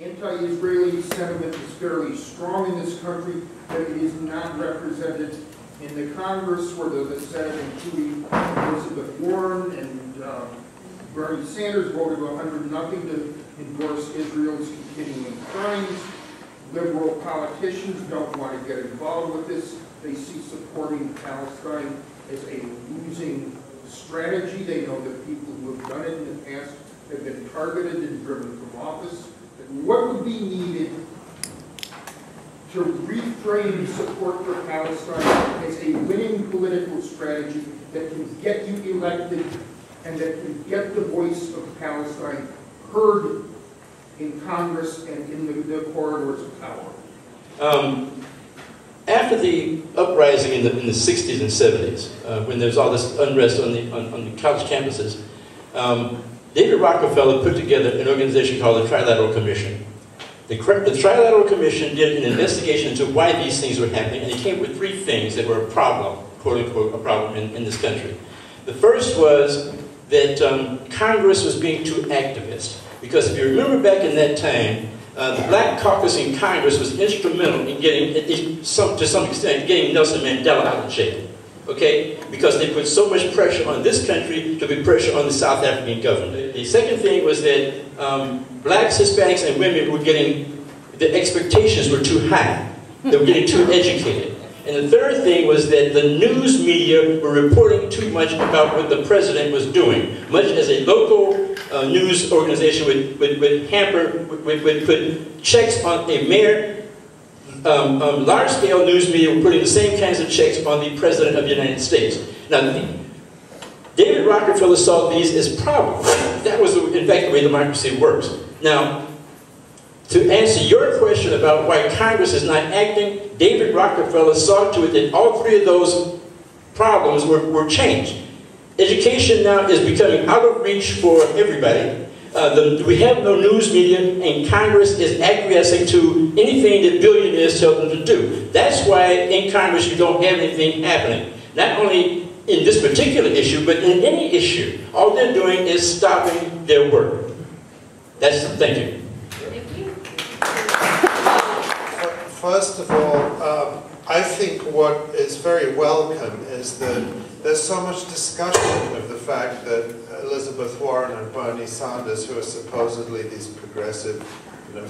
Anti-Israeli sentiment is fairly strong in this country, but it is not represented in the Congress, where the Senate, including Elizabeth Warren and Bernie Sanders, voted 100-0 to endorse Israel's continuing crimes. Liberal politicians don't want to get involved with this. They see supporting Palestine as a losing strategy. They know that people who have done it in the past have been targeted and driven from office. What would be needed to reframe support for Palestine as a winning political strategy that can get you elected and that can get the voice of Palestine heard in Congress and in the corridors of power? After the uprising in the 60s and 70s, when there was all this unrest on the college campuses, David Rockefeller put together an organization called the Trilateral Commission. The Trilateral Commission did an investigation into why these things were happening, and it came up with 3 things that were a problem, quote unquote, a problem in this country. The first was that Congress was being too activist. Because if you remember back in that time, the Black Caucus in Congress was instrumental in getting, to some extent, getting Nelson Mandela out of jail. Okay? Because they put so much pressure on this country to put pressure on the South African government. The second thing was that blacks, Hispanics, and women were getting, the expectations were too high. They were getting too educated. And the third thing was that the news media were reporting too much about what the president was doing. Much as a local news organization would hamper, would put checks on a mayor, large-scale news media were putting the same kinds of checks on the President of the United States. Now, David Rockefeller saw these as problems. That was, in fact, the way democracy works. Now, to answer your question about why Congress is not acting, David Rockefeller saw to it that all 3 of those problems were changed. Education now is becoming out of reach for everybody. We have no news media, and Congress is acquiescing to anything that billionaires tell them to do. That's why in Congress you don't have anything happening. Not only in this particular issue, but in any issue. All they're doing is stopping their work. Thank you. First of all, I think what is very welcome is that there's so much discussion of the fact that Elizabeth Warren and Bernie Sanders, who are supposedly these progressive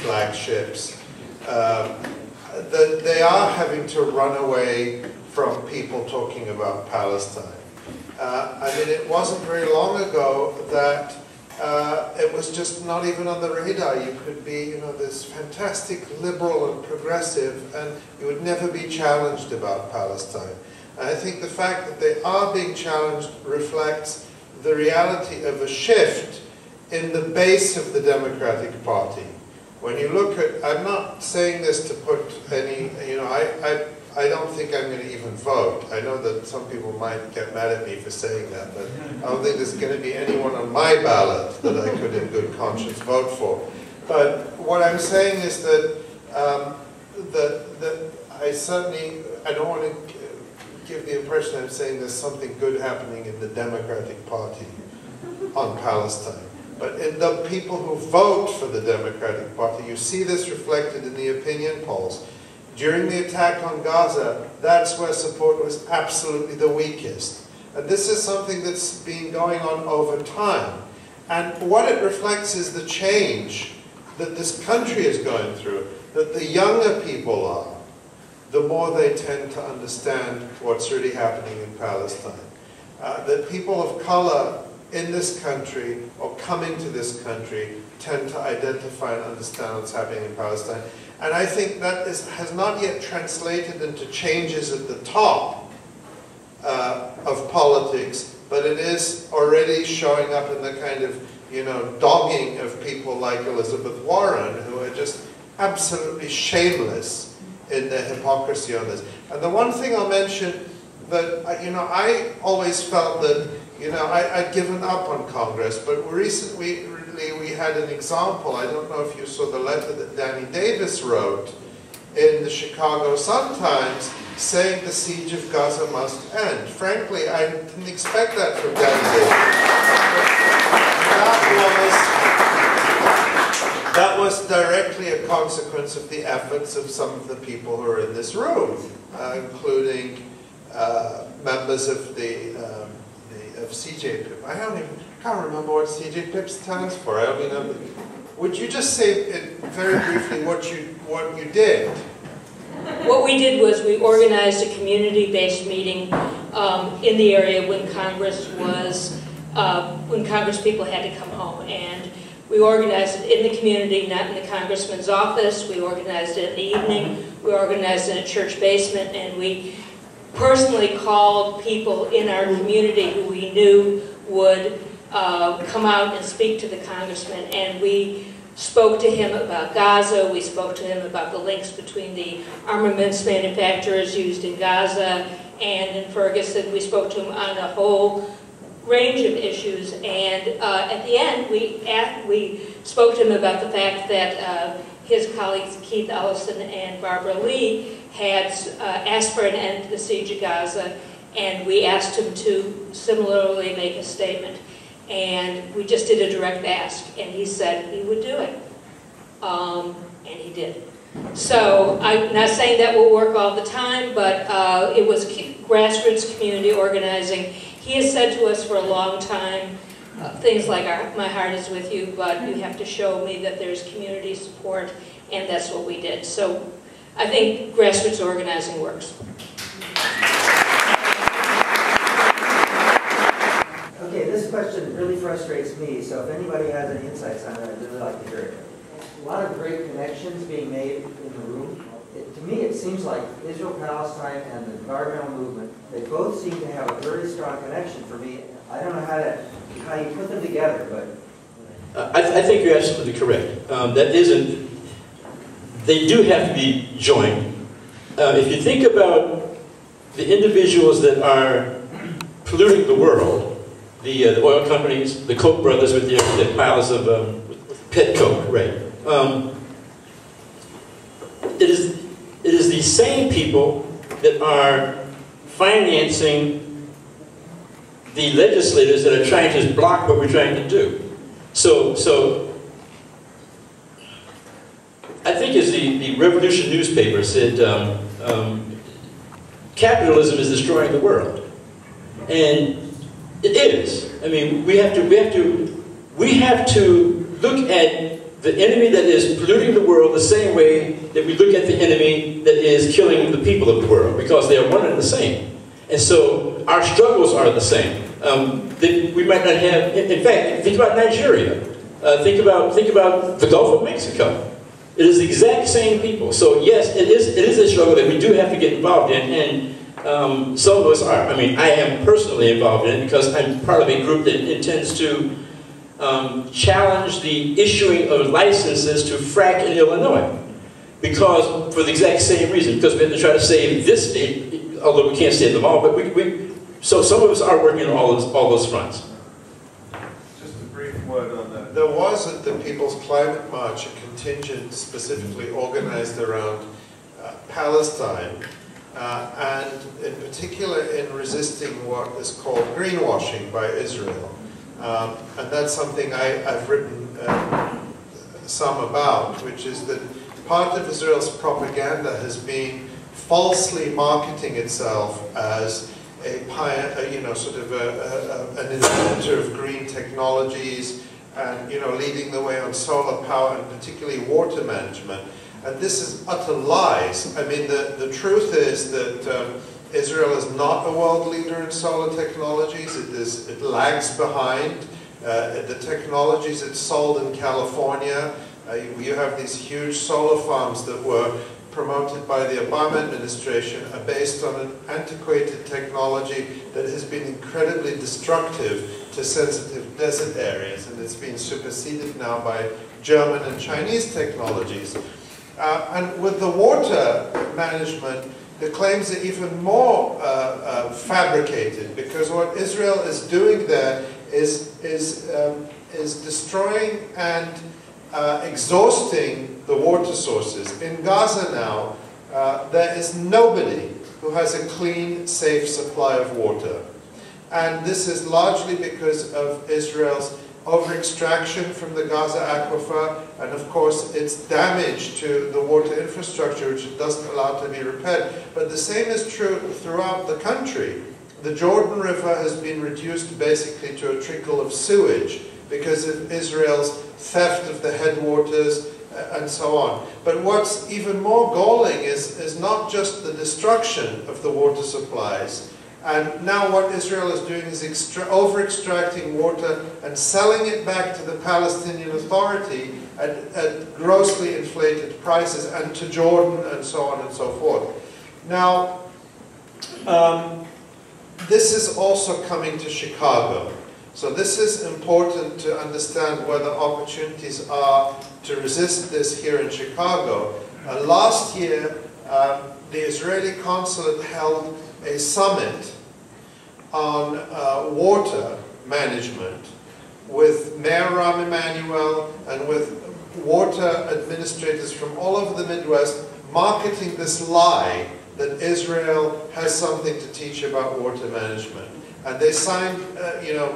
flagships, that they are having to run away from people talking about Palestine. I mean, it wasn't very long ago that it was just not even on the radar. You could be, this fantastic liberal and progressive, and you would never be challenged about Palestine. And I think the fact that they are being challenged reflects the reality of a shift in the base of the Democratic Party. When you look at, I'm not saying this to put any, I don't think I'm going to even vote. I know that some people might get mad at me for saying that, but I don't think there's going to be anyone on my ballot that I could in good conscience vote for. But what I'm saying is that, I don't want to give the impression I'm saying there's something good happening in the Democratic Party on Palestine. But in the people who vote for the Democratic Party, you see this reflected in the opinion polls. During the attack on Gaza, that's where support was absolutely the weakest. And this is something that's been going on over time. And what it reflects is the change that this country is going through, that the younger people are, the more they tend to understand what's really happening in Palestine. That people of color in this country, or coming to this country, tend to identify and understand what's happening in Palestine. And I think that has not yet translated into changes at the top of politics, but it is already showing up in the kind of, dogging of people like Elizabeth Warren, who are just absolutely shameless in their hypocrisy on this. And the one thing I'll mention that, I always felt that, I'd given up on Congress, but recently we had an example. I don't know if you saw the letter that Danny Davis wrote in the Chicago Sun-Times saying the siege of Gaza must end. Frankly, I didn't expect that from Danny Davis. That was directed directly a consequence of the efforts of some of the people who are in this room, including members of of CJPIP. I can't remember what CJPIP stands for. I only know. Would you just say very briefly what you did? What we did was we organized a community-based meeting in the area when Congress people had to come home, and we organized it in the community, not in the congressman's office. We organized it in the evening. We organized it in a church basement, and we personally called people in our community who we knew would come out and speak to the congressman, and we spoke to him about Gaza. We spoke to him about the links between the armaments manufacturers used in Gaza and in Ferguson. We spoke to him on a whole range of issues, and at the end we spoke to him about the fact that his colleagues Keith Ellison and Barbara Lee had asked for an end to the siege of Gaza, and we asked him to similarly make a statement. And we just did a direct ask, and he said he would do it. And he did. So I'm not saying that will work all the time, but it was grassroots community organizing. He has said to us for a long time, things like, my heart is with you, but you have to show me that there's community support, and that's what we did. So I think grassroots organizing works. Okay, this question really frustrates me, so if anybody has any insights on it, I'd really like to hear it. A lot of great connections being made in the room. To me, it seems like Israel-Palestine and the environmental movement, they both seem to have a very strong connection for me. I don't know how you put them together, but... I think you're absolutely correct. They do have to be joined. If you think about the individuals that are polluting the world, the oil companies, the Koch brothers with their piles of pet coke, right? It is the same people that are financing the legislators that are trying to block what we're trying to do. So I think as the Revolution newspaper said, capitalism is destroying the world, and it is. I mean, we have to look at the enemy that is polluting the world the same way that we look at the enemy that is killing the people of the world, because they are one and the same. And so our struggles are the same. We might not have. In fact, think about Nigeria. Think about the Gulf of Mexico. It is the exact same people. So yes, it is a struggle that we do have to get involved in, and some of us are. I mean, I am personally involved in it because I'm part of a group that intends to challenge the issuing of licenses to frack in Illinois, because for the exact same reason, because we have to try to save this state, although we can't save them all. But so some of us are working on all those fronts. Just a brief word on that. There was at the People's Climate March a contingent specifically organized around Palestine, and in particular in resisting what is called greenwashing by Israel. And that's something I've written some about, which is that part of Israel's propaganda has been falsely marketing itself as an inventor of green technologies, and leading the way on solar power and particularly water management. And this is utter lies. I mean, the truth is that Israel is not a world leader in solar technologies. It lags behind. The technologies it's sold in California, you have these huge solar farms that were promoted by the Obama administration, are based on an antiquated technology that has been incredibly destructive to sensitive desert areas, and it's been superseded now by German and Chinese technologies. And with the water management, the claims are even more fabricated, because what Israel is doing there is destroying and exhausting the water sources. In Gaza now, there is nobody who has a clean, safe supply of water. And this is largely because of Israel's over-extraction from the Gaza aquifer, and of course its damage to the water infrastructure, which it doesn't allow to be repaired. But the same is true throughout the country. The Jordan River has been reduced basically to a trickle of sewage because of Israel's theft of the headwaters and so on. But what's even more galling is not just the destruction of the water supplies. And now what Israel is doing is over-extracting water and selling it back to the Palestinian Authority at grossly inflated prices, and to Jordan and so on and so forth. Now, this is also coming to Chicago. So this is important to understand where the opportunities are to resist this here in Chicago. Last year, the Israeli consulate held a summit on water management with Mayor Rahm Emanuel and with water administrators from all over the Midwest, marketing this lie that Israel has something to teach about water management. And they signed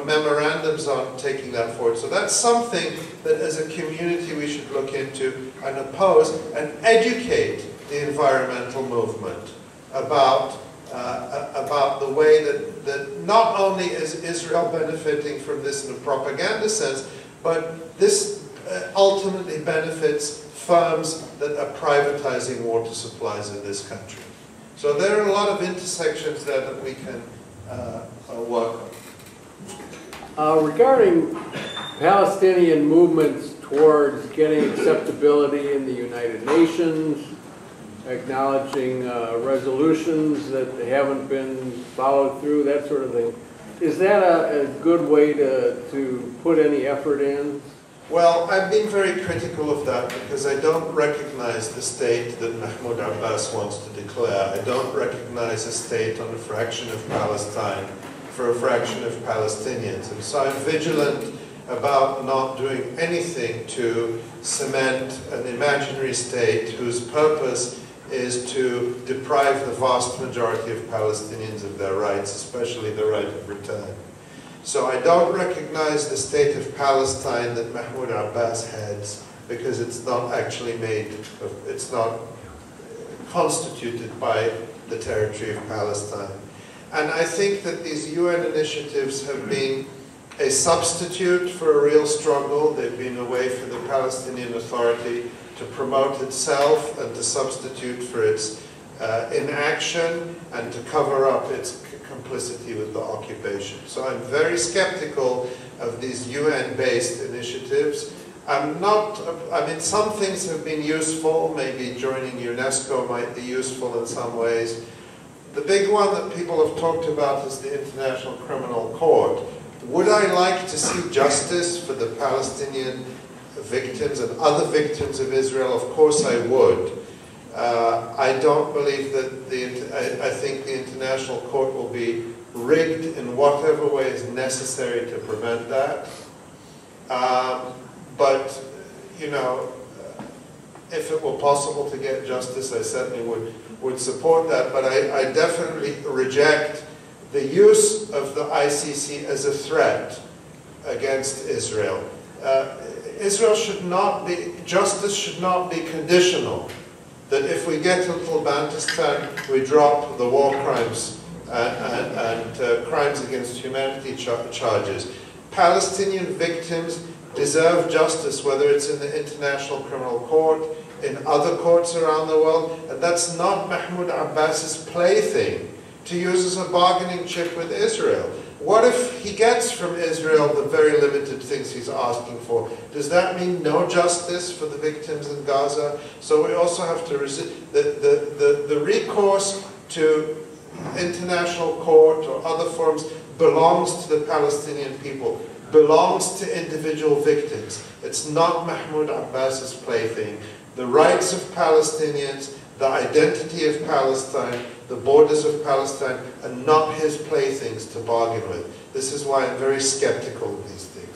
memorandums on taking that forward. So that's something that as a community we should look into and oppose and educate the environmental movement about the way that not only is Israel benefiting from this in a propaganda sense, but this ultimately benefits firms that are privatizing water supplies in this country. So there are a lot of intersections there that we can work on. Regarding Palestinian movements towards getting acceptability in the United Nations, acknowledging resolutions that haven't been followed through, that sort of thing, is that a good way to put any effort in? Well, I've been very critical of that because I don't recognize the state that Mahmoud Abbas wants to declare. I don't recognize a state on a fraction of Palestine for a fraction of Palestinians. And so I'm vigilant about not doing anything to cement an imaginary state whose purpose is to deprive the vast majority of Palestinians of their rights, especially the right of return. So I don't recognize the state of Palestine that Mahmoud Abbas heads because it's not actually it's not constituted by the territory of Palestine. And I think that these UN initiatives have been a substitute for a real struggle. They've been a way for the Palestinian Authority to promote itself and to substitute for its inaction and to cover up its complicity with the occupation. So I'm very skeptical of these UN-based initiatives. Some things have been useful. Maybe joining UNESCO might be useful in some ways. The big one that people have talked about is the International Criminal Court. Would I like to see justice for the Palestinian victims and other victims of Israel? Of course I would. I don't believe that I think the International Court will be rigged in whatever way is necessary to prevent that. But, if it were possible to get justice, I certainly would support that. But I definitely reject the use of the ICC as a threat against Israel. Justice should not be conditional. That if we get a little Bantustan, we drop the war crimes and crimes against humanity charges. Palestinian victims deserve justice, whether it's in the International Criminal Court, in other courts around the world, and that's not Mahmoud Abbas's plaything to use as a bargaining chip with Israel. What if he gets from Israel the very limited things he's asking for? Does that mean no justice for the victims in Gaza? So we also have to resist the recourse to international court or other forms belongs to the Palestinian people, belongs to individual victims. It's not Mahmoud Abbas's plaything. The rights of Palestinians, the identity of Palestine, the borders of Palestine are not his playthings to bargain with. This is why I'm very skeptical of these things.